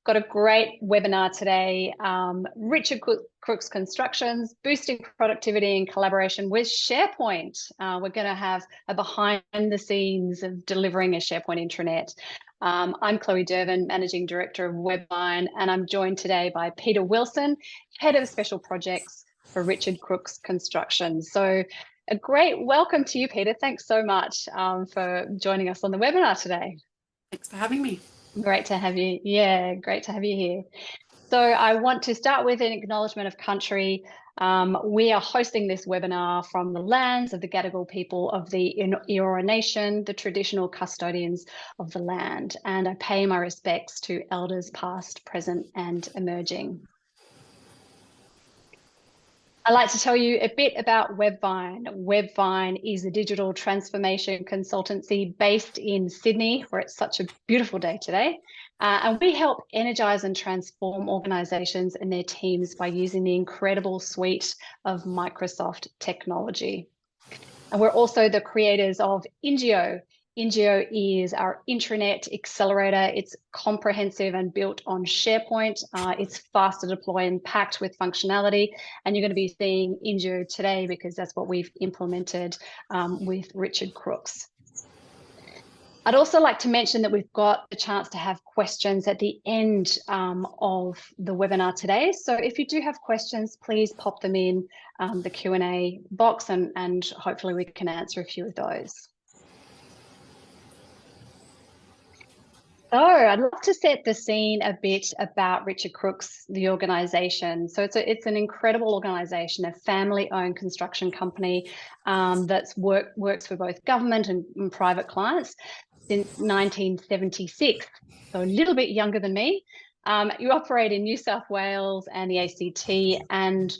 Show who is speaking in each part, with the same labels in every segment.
Speaker 1: Got a great webinar today. Richard Crookes Constructions, boosting productivity and collaboration with SharePoint. We're going to have a behind the scenes of delivering a SharePoint intranet. I'm Chloe Dervin, Managing Director of WebVine, and I'm joined today by Peta Wilson, Head of Special Projects for Richard Crookes Constructions. So a great welcome to you, Peta. Thanks so much for joining us on the webinar today.
Speaker 2: Thanks for having me.
Speaker 1: Great to have you. Yeah, great to have you here. So I want to start with an acknowledgement of country. We are hosting this webinar from the lands of the Gadigal people of the Eora Nation, the traditional custodians of the land, and I pay my respects to elders past, present, and emerging. I'd like to tell you a bit about WebVine. WebVine is a digital transformation consultancy based in Sydney, where it's such a beautiful day today. And we help energize and transform organizations and their teams by using the incredible suite of Microsoft technology. And we're also the creators of Ingeo. Ingeo is our intranet accelerator. It's comprehensive and built on SharePoint. It's fast to deploy and packed with functionality. And you're going to be seeing Ingeo today because that's what we've implemented with Richard Crookes. I'd also like to mention that we've got the chance to have questions at the end of the webinar today. So if you do have questions, please pop them in the Q&A box and hopefully we can answer a few of those. So I'd love to set the scene a bit about Richard Crookes, the organisation. So it's an incredible organisation, a family-owned construction company that's works for both government and private clients since 1976. So a little bit younger than me. You operate in New South Wales and the ACT, and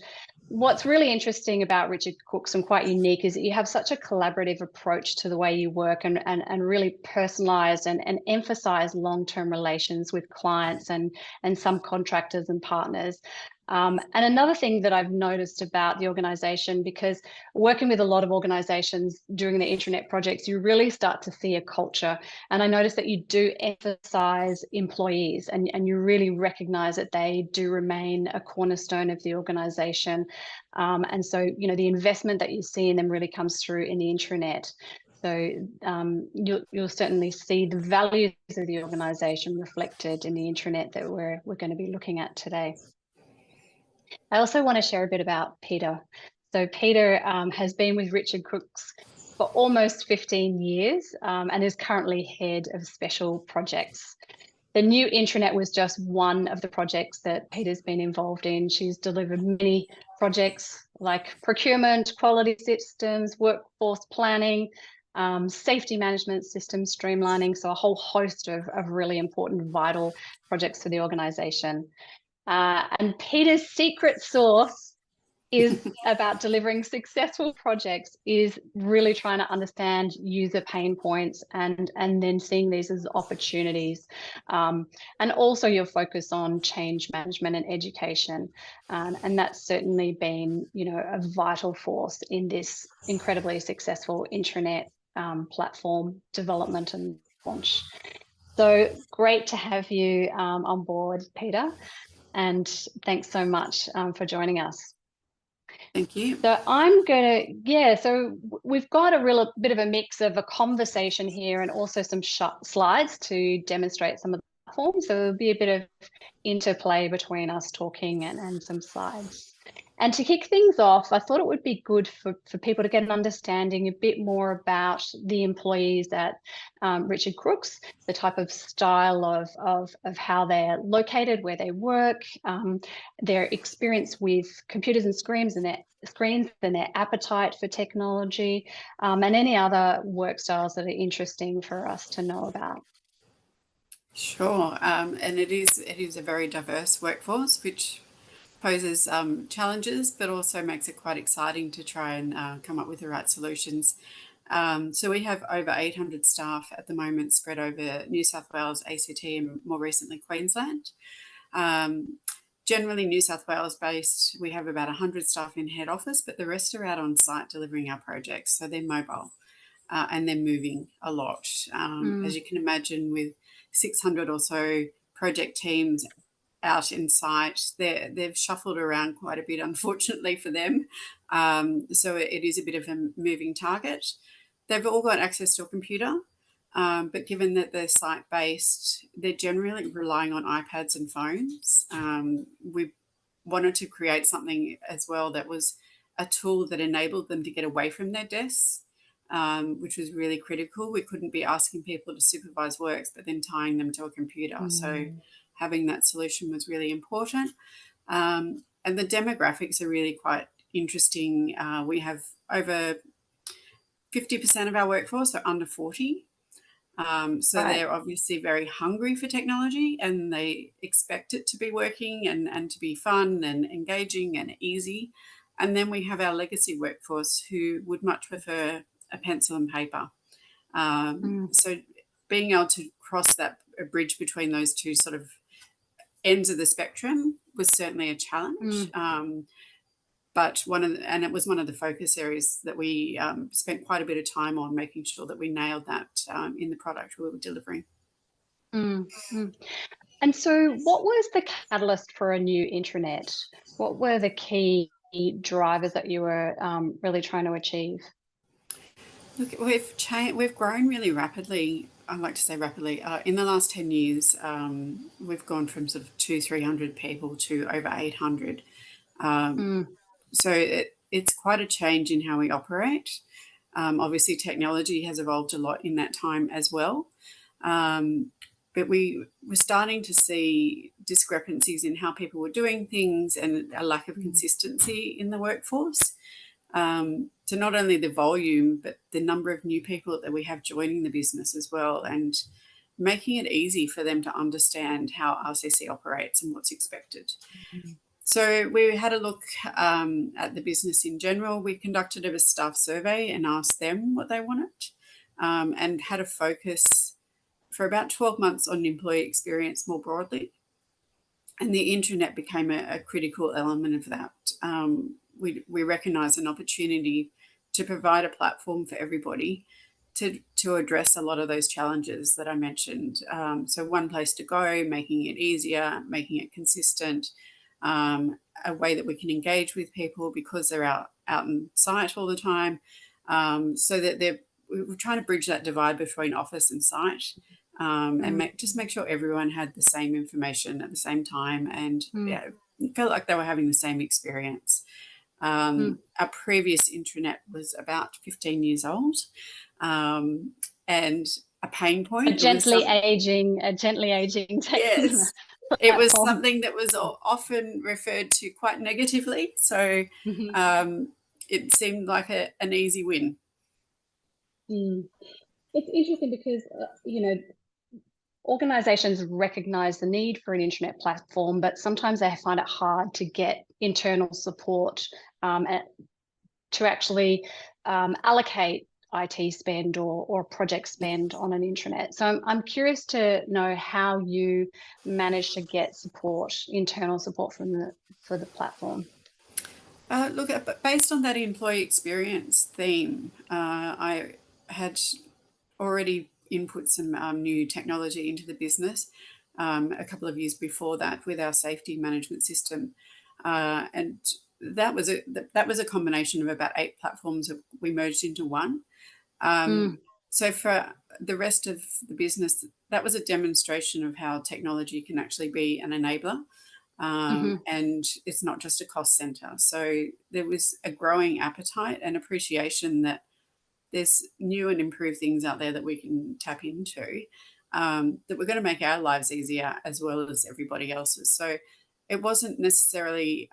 Speaker 1: what's really interesting about Richard Crookes and quite unique is that you have such a collaborative approach to the way you work and really personalised and emphasise long-term relations with clients and some contractors and partners. And another thing that I've noticed about the organisation, because working with a lot of organisations during the intranet projects, you really start to see a culture. And I noticed that you do emphasise employees and you really recognise that they do remain a cornerstone of the organisation. And so, you know, the investment that you see in them really comes through in the intranet. So you'll certainly see the values of the organisation reflected in the intranet that we're going to be looking at today. I also want to share a bit about Peta. So Peta has been with Richard Crookes for almost 15 years and is currently head of special projects. The new intranet was just one of the projects that Peta's been involved in. She's delivered many projects like procurement, quality systems, workforce planning, safety management systems streamlining, so a whole host of really important, vital projects for the organisation. And Peta's secret sauce is about delivering successful projects, is really trying to understand user pain points and then seeing these as opportunities. And also your focus on change management and education. And that's certainly been, you know, a vital force in this incredibly successful intranet platform development and launch. So great to have you on board, Peta. And thanks so much for joining us.
Speaker 2: Thank you.
Speaker 1: So I'm going to, so we've got a real bit of a mix of a conversation here and also some slides to demonstrate some of the platforms. So there'll be a bit of interplay between us talking and some slides. And to kick things off, I thought it would be good for people to get an understanding a bit more about the employees at Richard Crookes, the type of style of how they're located, where they work, their experience with computers and screens and their appetite for technology, and any other work styles that are interesting for us to know about.
Speaker 2: Sure, and it is a very diverse workforce, which poses challenges, but also makes it quite exciting to try and come up with the right solutions. So we have over 800 staff at the moment spread over New South Wales, ACT, and more recently Queensland. Generally New South Wales based, we have about 100 staff in head office, but the rest are out on site delivering our projects. So they're mobile and they're moving a lot. As you can imagine, with 600 or so project teams out in site. They've shuffled around quite a bit, unfortunately for them. So it is a bit of a moving target. They've all got access to a computer, but given that they're site-based, they're generally relying on iPads and phones. We wanted to create something as well that was a tool that enabled them to get away from their desks, which was really critical. We couldn't be asking people to supervise works, but then tying them to a computer. So having that solution was really important. And the demographics are really quite interesting. We have over 50% of our workforce are under 40. So they're obviously very hungry for technology, and they expect it to be working and to be fun and engaging and easy. And then we have our legacy workforce who would much prefer a pencil and paper. So being able to cross that bridge between those two sort of ends of the spectrum was certainly a challenge. But it was one of the focus areas that we spent quite a bit of time on, making sure that we nailed that in the product we were delivering.
Speaker 1: And so what was the catalyst for a new intranet? What were the key drivers that you were really trying to achieve?
Speaker 2: Look, we've grown really rapidly. I like to say rapidly. In the last 10 years, we've gone from sort of 200-300 people to over 800. So it's quite a change in how we operate. Obviously, technology has evolved a lot in that time as well. But we were starting to see discrepancies in how people were doing things and a lack of consistency in the workforce. So not only the volume, but the number of new people that we have joining the business as well, and making it easy for them to understand how RCC operates and what's expected. So we had a look at the business in general. We conducted a staff survey and asked them what they wanted, and had a focus for about 12 months on employee experience more broadly. And the intranet became a critical element of that. We recognised an opportunity to provide a platform for everybody to address a lot of those challenges that I mentioned. So one place to go, making it easier, making it consistent, a way that we can engage with people because they're out in site all the time, so that we're trying to bridge that divide between office and site, and make sure everyone had the same information at the same time, and it felt like they were having the same experience. Our previous intranet was about 15 years old, and a pain point.
Speaker 1: A gently aging
Speaker 2: yes. It was something that was often referred to quite negatively. So it seemed like an easy win.
Speaker 1: It's interesting because, organizations recognize the need for an intranet platform, but sometimes they find it hard to get internal support to actually allocate IT spend or project spend on an intranet. So I'm curious to know how you managed to get internal support for the platform.
Speaker 2: Look, based on that employee experience theme, I had already input some new technology into the business a couple of years before that with our safety management system, and that was a combination of about 8 platforms that we merged into one. So for the rest of the business, that was a demonstration of how technology can actually be an enabler, and it's not just a cost center. So there was a growing appetite and appreciation that there's new and improved things out there that we can tap into, that we're going to make our lives easier as well as everybody else's. So it wasn't necessarily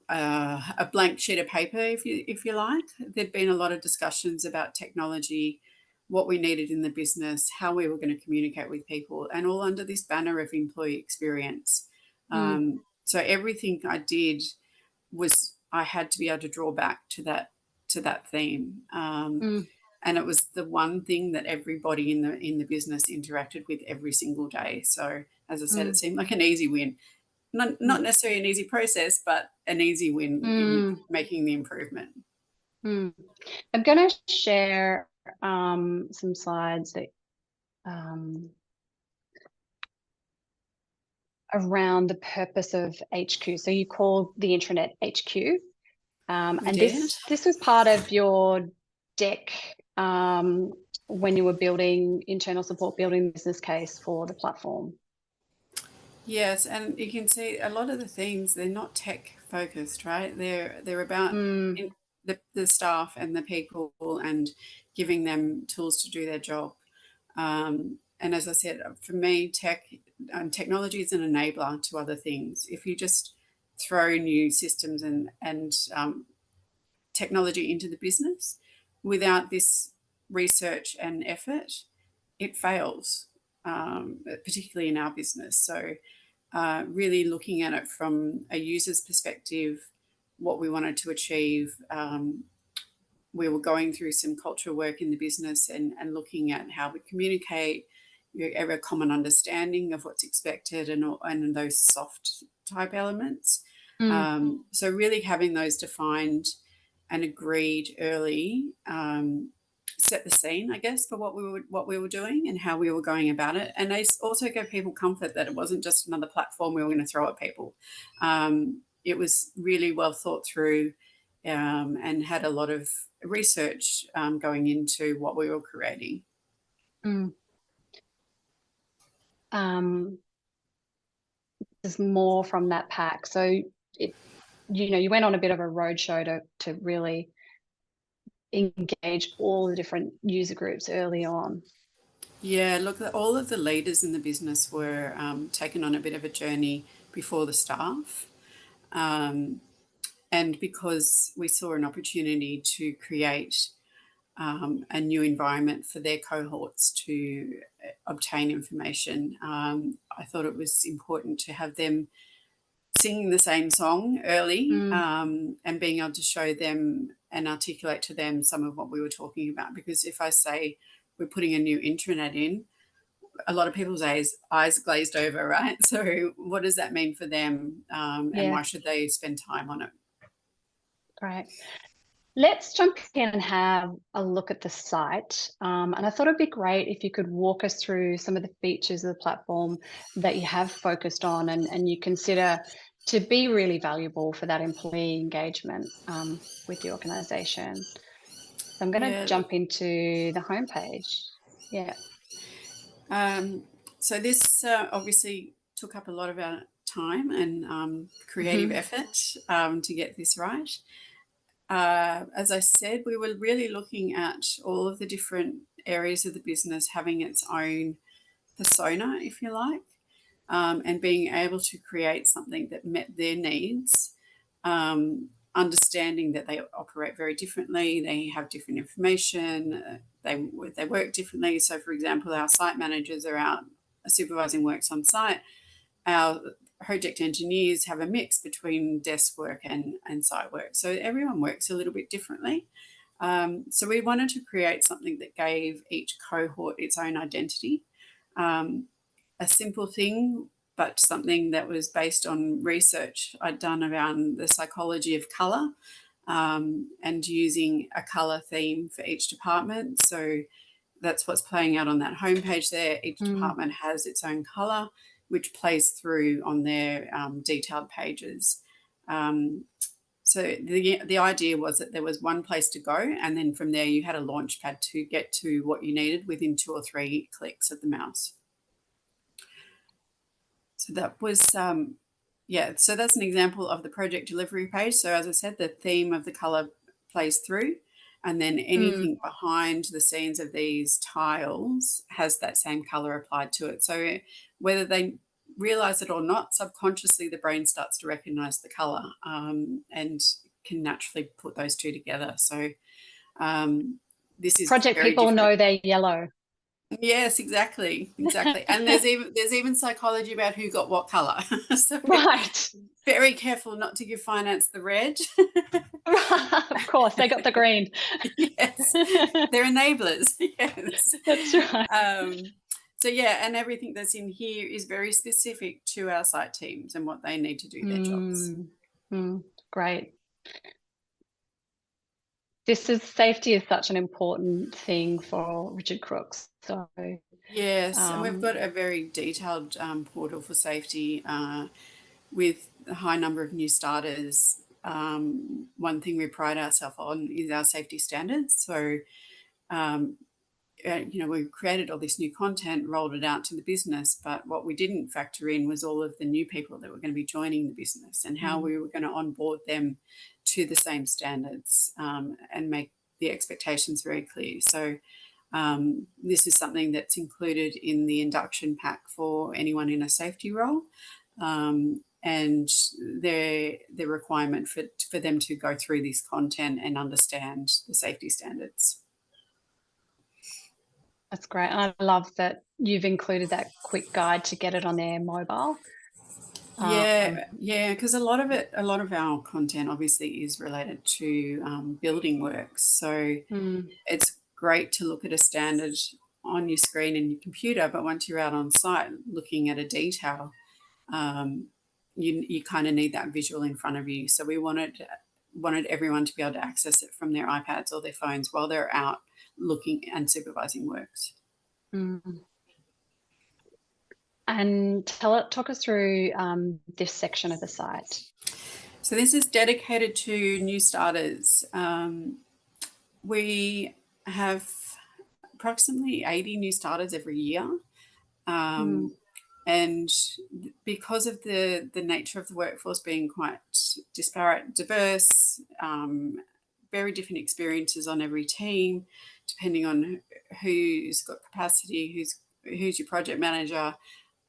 Speaker 2: a blank sheet of paper, if you like. There'd been a lot of discussions about technology, what we needed in the business, how we were going to communicate with people, and all under this banner of employee experience. So everything I did was I had to be able to draw back to that theme. And it was the one thing that everybody in the business interacted with every single day. So as I said, it seemed like an easy win. Not necessarily an easy process, but an easy win in making the improvement.
Speaker 1: I'm going to share some slides that around the purpose of HQ. So you call the intranet HQ. And
Speaker 2: did.
Speaker 1: this was part of your deck when you were building internal support, building the business case for the platform.
Speaker 2: Yes, and you can see a lot of the themes, they're not tech focused, right? They're about the staff and the people and giving them tools to do their job. And as I said, for me, technology is an enabler to other things. If you just throw new systems and technology into the business without this research and effort, it fails, particularly in our business. So really looking at it from a user's perspective, what we wanted to achieve. We were going through some cultural work in the business and looking at how we communicate, a common understanding of what's expected and those soft type elements. So really having those defined and agreed early set the scene, I guess, for what we were doing and how we were going about it. And they also gave people comfort that it wasn't just another platform we were going to throw at people. It was really well thought through and had a lot of research going into what we were creating.
Speaker 1: There's more from that pack. So you went on a bit of a roadshow to really engage all the different user groups early on.
Speaker 2: Yeah, look, all of the leaders in the business were taken on a bit of a journey before the staff. And because we saw an opportunity to create a new environment for their cohorts to obtain information, I thought it was important to have them singing the same song early and being able to show them and articulate to them some of what we were talking about. Because if I say we're putting a new intranet in, a lot of people's eyes glazed over, right? So what does that mean for them and why should they spend time on it?
Speaker 1: Great. Let's jump in and have a look at the site. And I thought it'd be great if you could walk us through some of the features of the platform that you have focused on and you consider to be really valuable for that employee engagement with the organisation. So I'm going to jump into the homepage. Yeah.
Speaker 2: So this obviously took up a lot of our time and creative effort to get this right. As I said, we were really looking at all of the different areas of the business having its own persona, if you like, and being able to create something that met their needs, understanding that they operate very differently, they have different information, they work differently. So, for example, our site managers are out supervising works on site. Our project engineers have a mix between desk work and site work. So everyone works a little bit differently. So we wanted to create something that gave each cohort its own identity. A simple thing, but something that was based on research I'd done around the psychology of colour and using a colour theme for each department. So that's what's playing out on that homepage there. Each department has its own colour, which plays through on their detailed pages. So the idea was that there was one place to go, and then from there you had a launch pad to get to what you needed within 2 or 3 clicks of the mouse. So that was, so that's an example of the project delivery page. So as I said, the theme of the colour plays through, and then anything behind the scenes of these tiles has that same colour applied to it. So whether they realise it or not, subconsciously the brain starts to recognise the colour and can naturally put those two together. So this is
Speaker 1: project
Speaker 2: very
Speaker 1: people
Speaker 2: different.
Speaker 1: know they're yellow.
Speaker 2: Yes, exactly. And there's even psychology about who got what colour. So
Speaker 1: right.
Speaker 2: Very careful not to give finance the red.
Speaker 1: Of course, they got the green.
Speaker 2: Yes, they're enablers. Yes,
Speaker 1: that's right.
Speaker 2: So yeah, and everything that's in here is very specific to our site teams and what they need to do their jobs.
Speaker 1: Great. Safety is such an important thing for Richard Crookes. So
Speaker 2: Yes, and we've got a very detailed portal for safety with a high number of new starters. One thing we pride ourselves on is our safety standards. So, we created all this new content, rolled it out to the business, but what we didn't factor in was all of the new people that were going to be joining the business and how we were going to onboard them to the same standards and make the expectations very clear. So this is something that's included in the induction pack for anyone in a safety role, and the requirement for them to go through this content and understand the safety standards.
Speaker 1: That's great. And I love that you've included that quick guide to get it on their mobile.
Speaker 2: Yeah, because a lot of our content obviously is related to building works. So it's great to look at a standard on your screen and your computer, but once you're out on site looking at a detail, you kind of need that visual in front of you. So we wanted everyone to be able to access it from their iPads or their phones while they're out looking and supervising works.
Speaker 1: And talk us through this section of the site.
Speaker 2: So this is dedicated to new starters. We have approximately 80 new starters every year. And because of the nature of the workforce being quite disparate, diverse, very different experiences on every team, depending on who's got capacity, who's your project manager,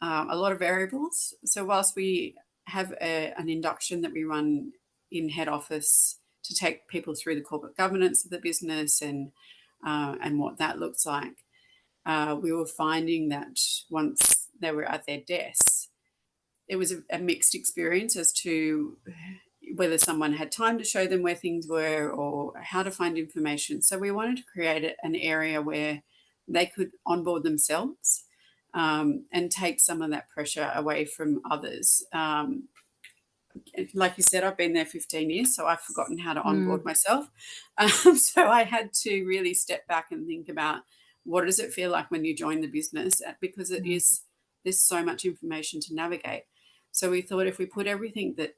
Speaker 2: a lot of variables. So whilst we have an induction that we run in head office to take people through the corporate governance of the business and what that looks like, we were finding that once they were at their desks, it was a mixed experience as to whether someone had time to show them where things were or how to find information. So we wanted to create an area where they could onboard themselves and take some of that pressure away from others. Like you said, I've been there 15 years, so I've forgotten how to onboard myself. So I had to really step back and think about what does it feel like when you join the business, because there's so much information to navigate. So we thought if we put everything that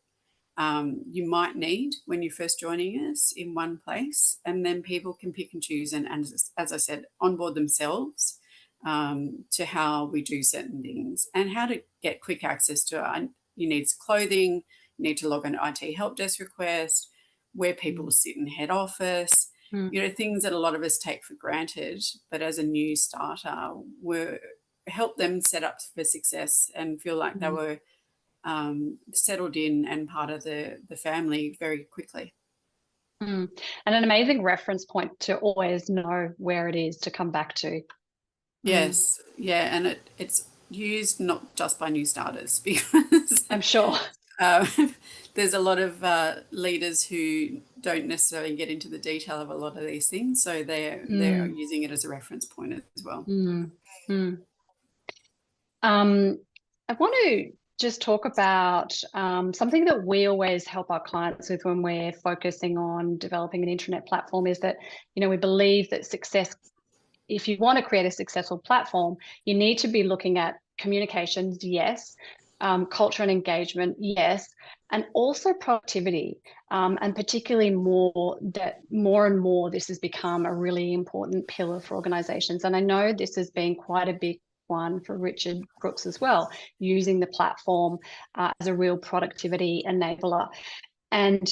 Speaker 2: you might need when you're first joining us in one place, and then people can pick and choose and as I said, onboard themselves to how we do certain things and how to get quick access to you need clothing, you need to log an IT help desk request, where people sit in head office, things that a lot of us take for granted, but as a new starter, help them set up for success and feel like they were settled in and part of the family very quickly.
Speaker 1: And an amazing reference point to always know where it is to come back to.
Speaker 2: Yes, yeah, and it's used not just by new starters, because
Speaker 1: I'm sure
Speaker 2: there's a lot of leaders who don't necessarily get into the detail of a lot of these things, so they're using it as a reference point as well.
Speaker 1: I want to just talk about something that we always help our clients with when we're focusing on developing an intranet platform is that, we believe that success, if you want to create a successful platform, you need to be looking at communications, yes, culture and engagement, yes, and also productivity, and particularly more and more this has become a really important pillar for organizations. And I know this has been quite a big one for Richard Crookes as well, using the platform as a real productivity enabler. And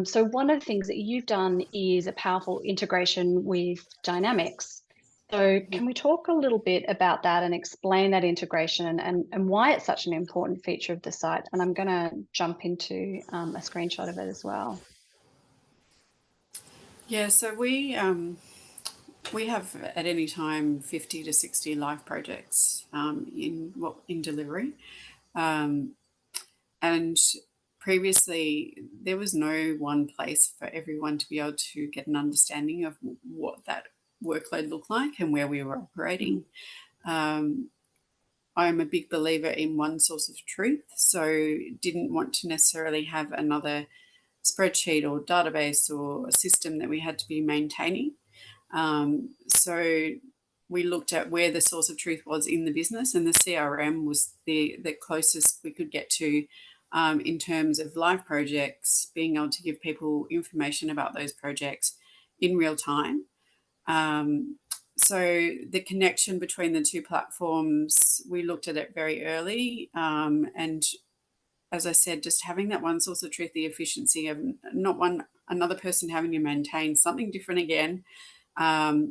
Speaker 1: so one of the things that you've done is a powerful integration with Dynamics. So can we talk a little bit about that and explain that integration and why it's such an important feature of the site? And I'm going to jump into a screenshot of it as well.
Speaker 2: Yeah, so we have at any time 50 to 60 live projects in delivery. And previously, there was no one place for everyone to be able to get an understanding of what that workload looked like and where we were operating. I'm a big believer in one source of truth, so didn't want to necessarily have another spreadsheet or database or a system that we had to be maintaining. So we looked at where the source of truth was in the business, and the CRM was the closest we could get to in terms of live projects, being able to give people information about those projects in real time. So the connection between the two platforms, we looked at it very early, and as I said, just having that one source of truth, the efficiency of not another person having to maintain something different again,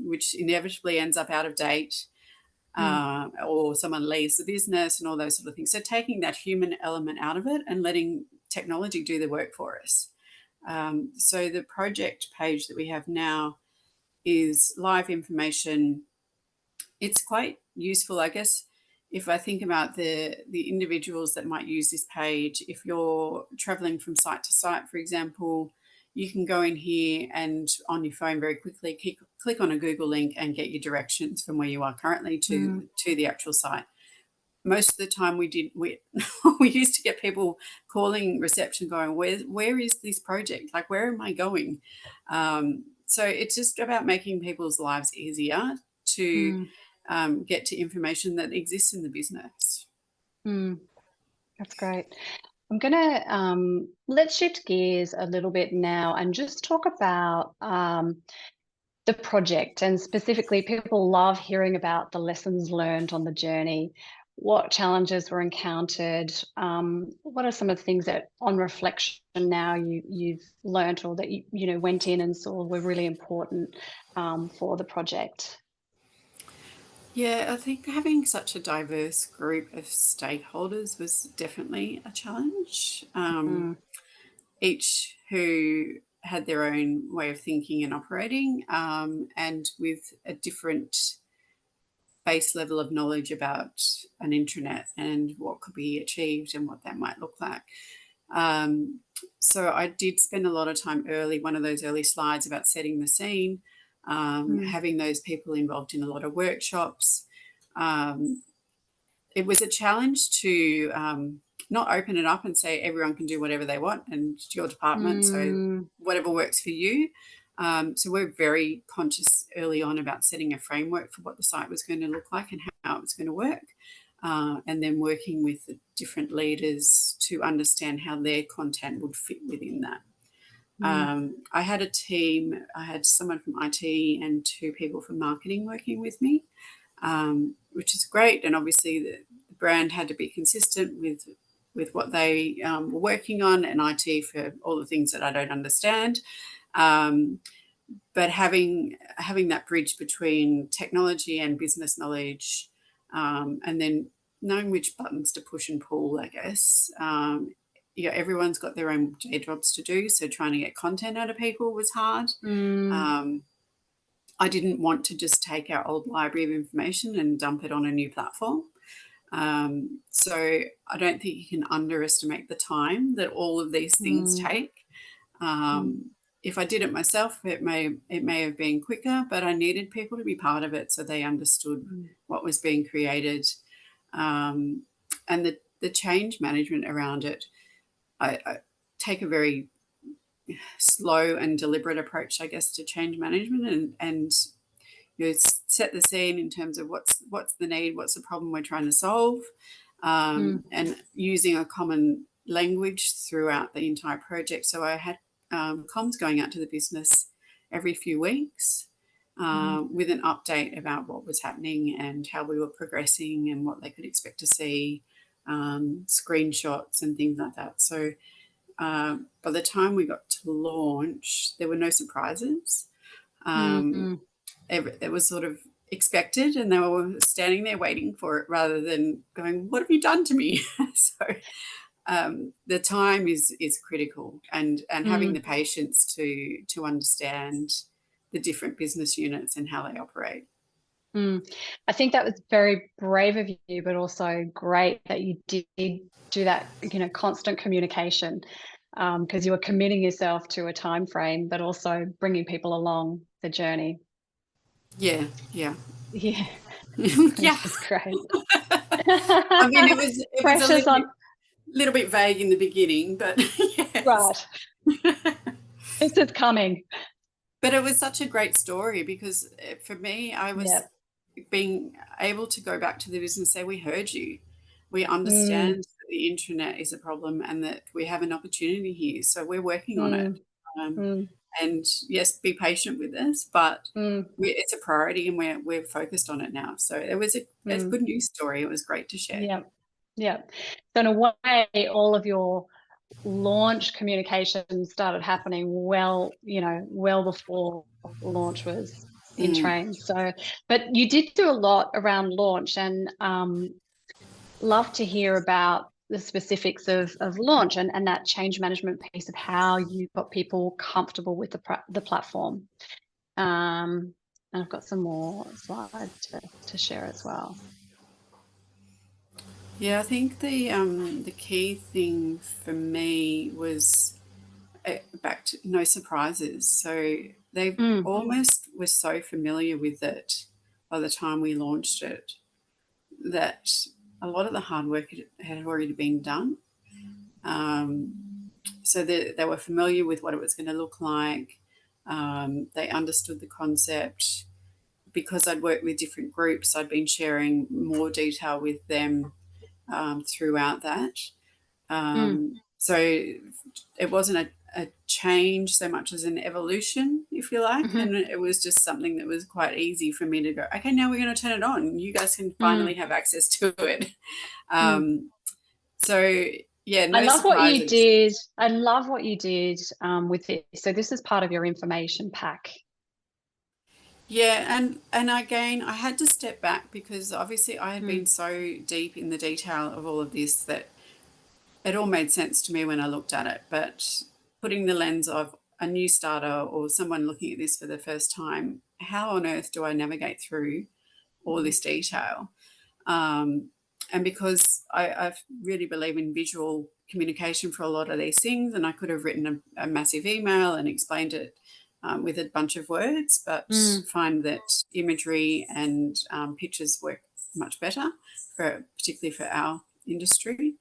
Speaker 2: which inevitably ends up out of date, or someone leaves the business and all those sort of things. So taking that human element out of it and letting technology do the work for us. So the project page that we have now is live information. It's quite useful, I guess, if I think about the individuals that might use this page. If you're traveling from site to site, for example, you can go in here and on your phone very quickly click on a Google link and get your directions from where you are currently to the actual site. Most of the time we used to get people calling reception going, where is this project? Like, where am I going? So it's just about making people's lives easier to get to information that exists in the business.
Speaker 1: That's great. I'm going to let's shift gears a little bit now and just talk about the project, and specifically people love hearing about the lessons learned on the journey. What challenges were encountered? What are some of the things that on reflection now you've learned, or that you went in and saw were really important for the project?
Speaker 2: Yeah, I think having such a diverse group of stakeholders was definitely a challenge. Each who had their own way of thinking and operating, and with a different base level of knowledge about an intranet and what could be achieved and what that might look like. So I did spend a lot of time early, one of those early slides about setting the scene, having those people involved in a lot of workshops. It was a challenge to not open it up and say everyone can do whatever they want and it's your department, so whatever works for you. So we're very conscious early on about setting a framework for what the site was going to look like and how it was going to work, and then working with the different leaders to understand how their content would fit within that. I had a team. I had someone from IT and 2 people from marketing working with me, which is great. And obviously the brand had to be consistent with what they were working on, and IT for all the things that I don't understand. But having that bridge between technology and business knowledge, and then knowing which buttons to push and pull, I guess. Everyone's got their own day jobs to do, so trying to get content out of people was hard. I didn't want to just take our old library of information and dump it on a new platform. So I don't think you can underestimate the time that all of these things take. If I did it myself, it may have been quicker, but I needed people to be part of it so they understood what was being created, and the change management around it. I take a very slow and deliberate approach, I guess, to change management, and set the scene in terms of what's the need, what's the problem we're trying to solve, and using a common language throughout the entire project. So I had comms going out to the business every few weeks with an update about what was happening and how we were progressing and what they could expect to see, screenshots and things like that. So by the time we got to launch, there were no surprises. It was sort of expected, and they were standing there waiting for it rather than going, what have you done to me? So the time is critical, and having the patience to understand the different business units and how they operate.
Speaker 1: I think that was very brave of you, but also great that you did do that, constant communication, because you were committing yourself to a time frame, but also bringing people along the journey.
Speaker 2: Yeah.
Speaker 1: Yeah.
Speaker 2: Yeah.
Speaker 1: That's great.
Speaker 2: I mean, it was a little bit vague in the beginning, but yes.
Speaker 1: Right. This is coming.
Speaker 2: But it was such a great story because for me, I was being able to go back to the business and say, we heard you. We understand that the intranet is a problem and that we have an opportunity here. So we're working on it. And yes, be patient with us, but it's a priority and we're focused on it now. So it was a good news story. It was great to share.
Speaker 1: Yeah. Yeah. So in a way, all of your launch communication started happening well before launch was in train. So, but you did do a lot around launch, and love to hear about the specifics of launch and that change management piece of how you got people comfortable with the platform. And I've got some more slides to share as well.
Speaker 2: Yeah, I think the key thing for me was back to no surprises. So they almost were so familiar with it by the time we launched it that a lot of the hard work had already been done. So they were familiar with what it was going to look like. They understood the concept. Because I'd worked with different groups, I'd been sharing more detail with them throughout that. So it wasn't a change so much as an evolution, if you like. And it was just something that was quite easy for me to go, okay, now we're going to turn it on. You guys can finally have access to it. So yeah, no
Speaker 1: I love
Speaker 2: surprises.
Speaker 1: what you did. I love what you did with it. So this is part of your information pack.
Speaker 2: Yeah, and again, I had to step back because obviously I had been so deep in the detail of all of this that it all made sense to me when I looked at it. But putting the lens of a new starter or someone looking at this for the first time, how on earth do I navigate through all this detail? And because I really believe in visual communication for a lot of these things, and I could have written a massive email and explained it with a bunch of words, but find that imagery and pictures work much better, particularly for our industry.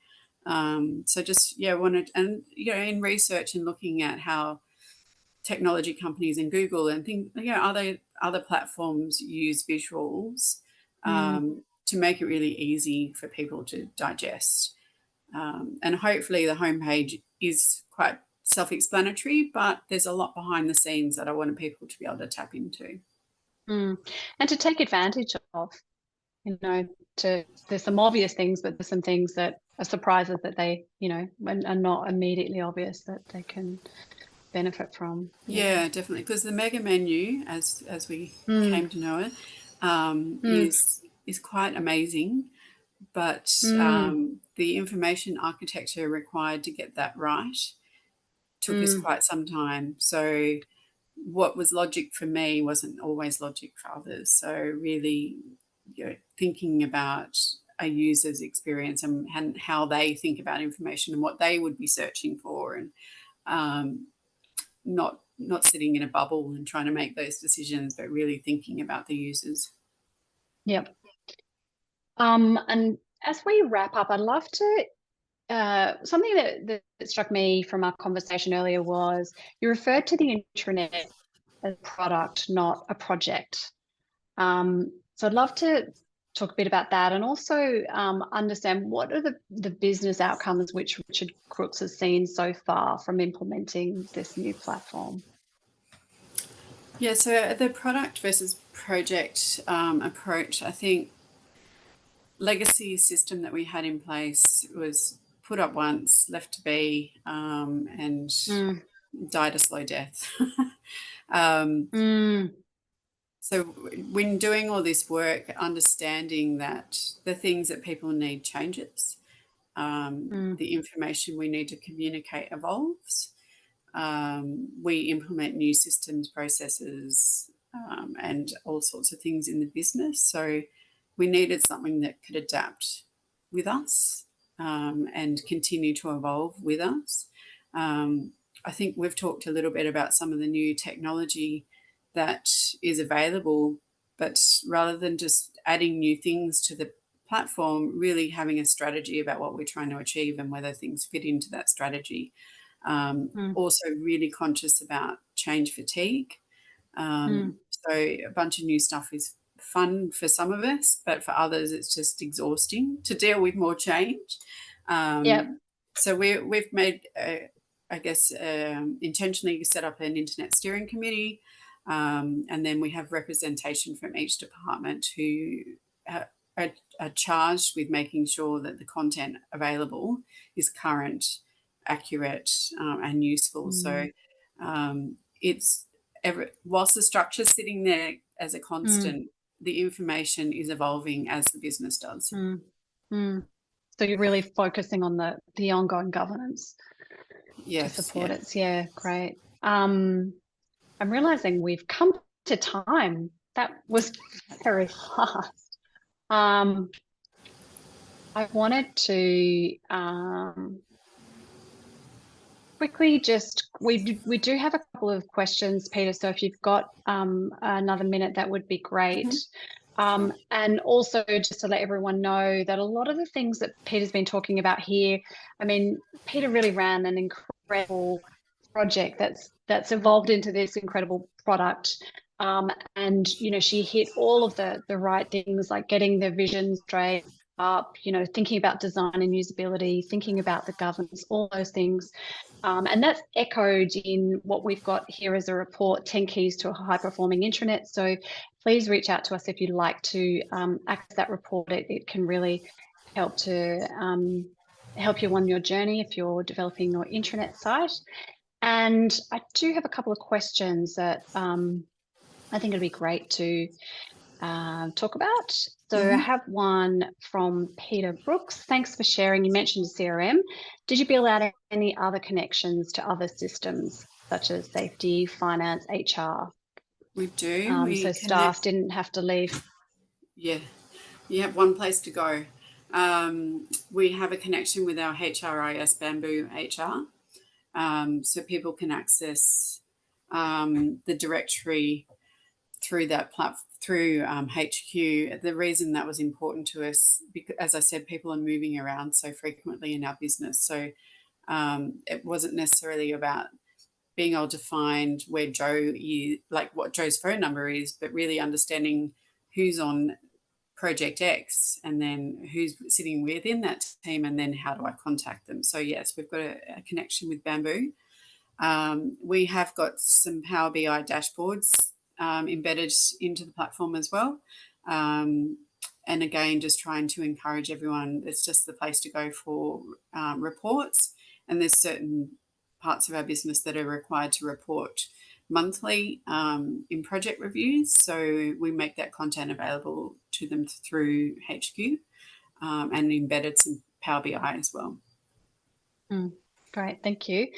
Speaker 2: So just, wanted, and, in research and looking at how technology companies and Google and things, other platforms use visuals to make it really easy for people to digest. And hopefully the homepage is quite self-explanatory, but there's a lot behind the scenes that I wanted people to be able to tap into.
Speaker 1: And to take advantage of, there's some obvious things, but there's some things that are surprises that they, are not immediately obvious that they can benefit from.
Speaker 2: Yeah, definitely. Because the mega menu, as we came to know it, is quite amazing. But the information architecture required to get that right took us quite some time. So what was logic for me wasn't always logic for others. So really, thinking about a user's experience and how they think about information and what they would be searching for, and not sitting in a bubble and trying to make those decisions, but really thinking about the users.
Speaker 1: Yep. And as we wrap up, I'd love to something that struck me from our conversation earlier was you referred to the intranet as a product, not a project. So I'd love to talk a bit about that, and also understand what are the business outcomes which Richard Crookes has seen so far from implementing this new platform.
Speaker 2: Yeah, so the product versus project approach, I think legacy system that we had in place was put up once, left to be, and died a slow death. So when doing all this work, understanding that the things that people need changes, the information we need to communicate evolves, we implement new systems, processes, and all sorts of things in the business. So we needed something that could adapt with us and continue to evolve with us. I think we've talked a little bit about some of the new technology that is available, but rather than just adding new things to the platform, really having a strategy about what we're trying to achieve and whether things fit into that strategy. Also really conscious about change fatigue. So a bunch of new stuff is fun for some of us, but for others it's just exhausting to deal with more change. So we've made, I guess, intentionally set up an internet steering committee, and then we have representation from each department who are charged with making sure that the content available is current, accurate, and useful. So it's whilst the structure is sitting there as a constant, the information is evolving as the business does.
Speaker 1: So you're really focusing on the ongoing governance to support it. Yeah, great. I'm realizing we've come to time. That was very fast. I wanted to quickly we do have a couple of questions, Peter, so if you've got another minute, that would be great. And also just to let everyone know that a lot of the things that Peter's been talking about here, I mean, Peter really ran an incredible project that's evolved into this incredible product. And, you know, she hit all of the right things, like getting the vision straight up, you know, thinking about design and usability, thinking about the governance, all those things. And that's echoed in what we've got here as a report, 10 keys to a high-performing intranet. So please reach out to us if you'd like to access that report. It can really help to help you on your journey if you're developing your intranet site. And I do have a couple of questions that I think it'd be great to talk about. So I have one from Peter Brooks. Thanks for sharing. You mentioned CRM. Did you build out any other connections to other systems such as safety, finance, HR?
Speaker 2: We do.
Speaker 1: So staff didn't have to leave.
Speaker 2: Yeah, you have one place to go. We have a connection with our HRIS Bamboo HR, so people can access the directory through that platform, through HQ. The reason that was important to us, because, as I said, people are moving around so frequently in our business. So it wasn't necessarily about being able to find where Joe is, like what Joe's phone number is, but really understanding who's on project X and then who's sitting within that team, and then how do I contact them. So yes, we've got a connection with Bamboo. We have got some Power BI dashboards embedded into the platform as well. And again, just trying to encourage everyone, it's just the place to go for reports. And there's certain parts of our business that are required to report monthly in project reviews. So we make that content available to them through HQ and embedded some Power BI as well.
Speaker 1: Great, thank you.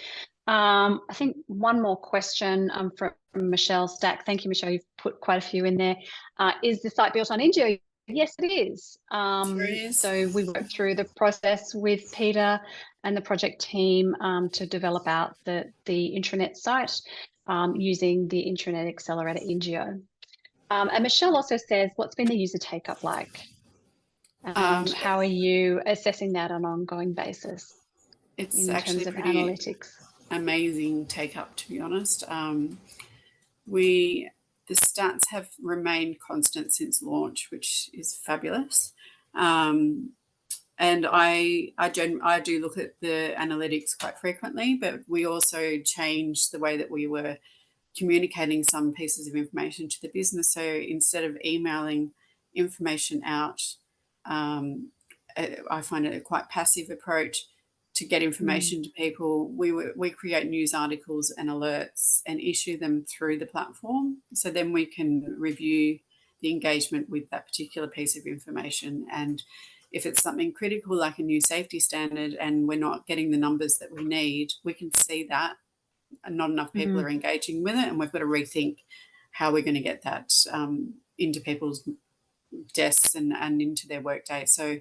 Speaker 1: I think one more question from Michelle Stack. Thank you, Michelle. You've put quite a few in there. Is the site built on Ingeo? Yes, it is.
Speaker 2: Sure is.
Speaker 1: So we worked through the process with Peter and the project team to develop out the intranet site using the Intranet Accelerator Ingeo. And Michelle also says, what's been the user take-up like? And how are you assessing that on an ongoing basis?
Speaker 2: It's
Speaker 1: in
Speaker 2: actually
Speaker 1: terms of
Speaker 2: pretty
Speaker 1: analytics?
Speaker 2: Amazing take-up, to be honest. The stats have remained constant since launch, which is fabulous. And I do look at the analytics quite frequently, but we also changed the way that we were communicating some pieces of information to the business. So instead of emailing information out, I find it a quite passive approach to get information to people. We create news articles and alerts and issue them through the platform. So then we can review the engagement with that particular piece of information. And if it's something critical like a new safety standard and we're not getting the numbers that we need, we can see that not enough people are engaging with it, and we've got to rethink how we're going to get that into people's desks and into their workday. So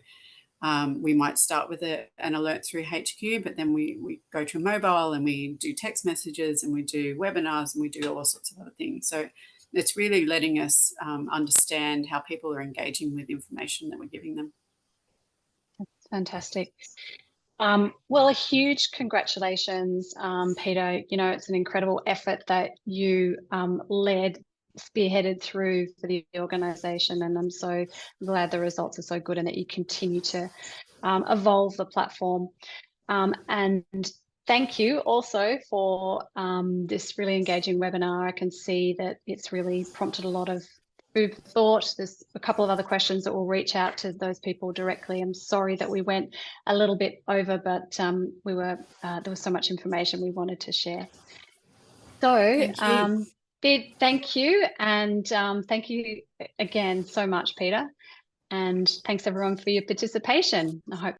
Speaker 2: we might start with an alert through HQ, but then we go to a mobile and we do text messages and we do webinars and we do all sorts of other things. So it's really letting us understand how people are engaging with information that we're giving them.
Speaker 1: That's fantastic. Well, a huge congratulations, Peter. You know, it's an incredible effort that you led spearheaded through for the organisation, and I'm so glad the results are so good and that you continue to evolve the platform. And thank you also for this really engaging webinar. I can see that it's really prompted a lot of food for thought. There's a couple of other questions that will reach out to those people directly. I'm sorry that we went a little bit over, but there was so much information we wanted to share. So thank you, and thank you again so much, Peta, and thanks everyone for your participation. I hope